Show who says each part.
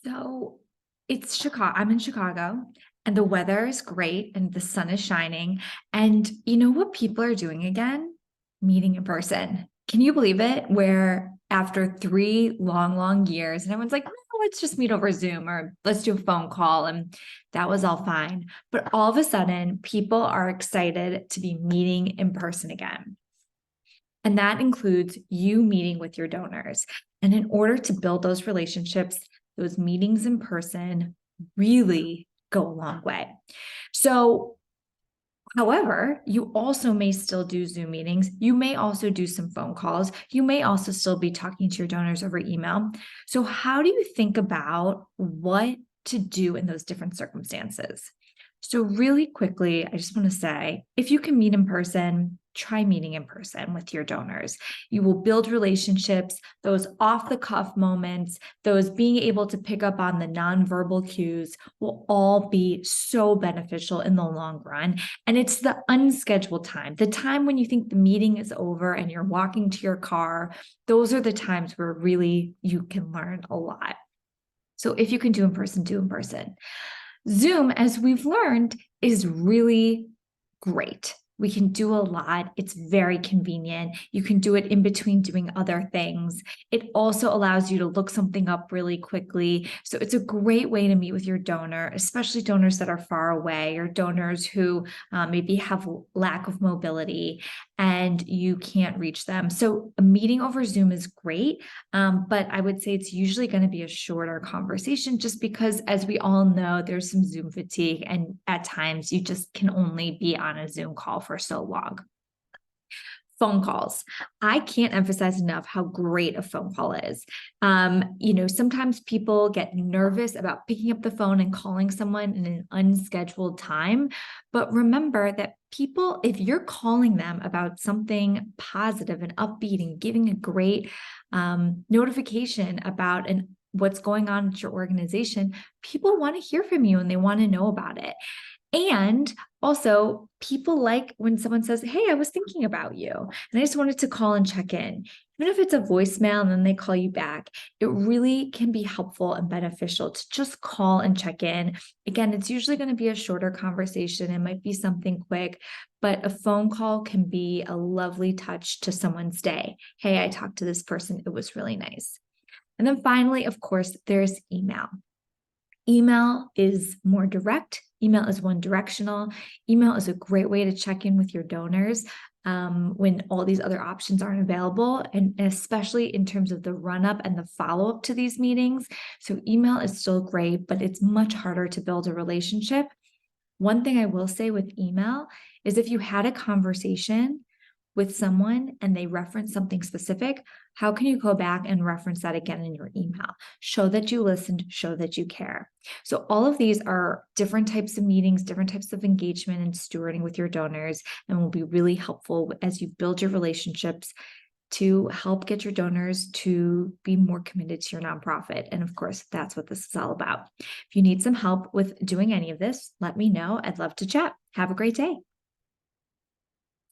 Speaker 1: So it's Chicago. I'm in Chicago and the weather is great and the sun is shining. And you know what people are doing again? Meeting in person. Can you believe it? Where after 3 long years, and everyone's like, "Oh, let's just meet over Zoom or let's do a phone call." And that was all fine. But all of a sudden, people are excited to be meeting in person again. And that includes you meeting with your donors. And in order to build those relationships, those meetings in person really go a long way. So, however, you also may still do Zoom meetings. You may also do some phone calls. You may also still be talking to your donors over email. So, how do you think about what to do in those different circumstances? So, really quickly, I just want to say if you can meet in person, try meeting in person with your donors. You will build relationships, those off the cuff moments, those being able to pick up on the nonverbal cues will all be so beneficial in the long run. And it's the unscheduled time, the time when you think the meeting is over and you're walking to your car. Those are the times where really you can learn a lot. So, if you can do in person, do in person. Zoom, as we've learned, is really great. We can do a lot. It's very convenient. You can do it in between doing other things. It also allows you to look something up really quickly. So it's a great way to meet with your donor, especially donors that are far away or donors who maybe have lack of mobility and you can't reach them. So a meeting over Zoom is great, but I would say it's usually going to be a shorter conversation just because, as we all know, there's some Zoom fatigue, and at times you just can only be on a Zoom call for so long. Phone calls. I can't emphasize enough how great a phone call is. Sometimes people get nervous about picking up the phone and calling someone in an unscheduled time. But remember that people, if you're calling them about something positive and upbeat and giving a great notification about what's going on at your organization, people want to hear from you and they want to know about it. And also, people like when someone says, "Hey, I was thinking about you, and I just wanted to call and check in." Even if it's a voicemail and then they call you back, it really can be helpful and beneficial to just call and check in. Again, it's usually going to be a shorter conversation. It might be something quick, but a phone call can be a lovely touch to someone's day. "Hey, I talked to this person. It was really nice." And then finally, of course, there's email. Email is more direct. Email is one directional. Email is a great way to check in with your donors when all these other options aren't available, and especially in terms of the run up and the follow up to these meetings. So, email is still great, but it's much harder to build a relationship. One thing I will say with email is if you had a conversation with someone and they reference something specific, how can you go back and reference that again in your email? Show that you listened, show that you care. So all of these are different types of meetings, different types of engagement and stewarding with your donors, and will be really helpful as you build your relationships to help get your donors to be more committed to your nonprofit. And of course, that's what this is all about. If you need some help with doing any of this, let me know. I'd love to chat. Have a great day.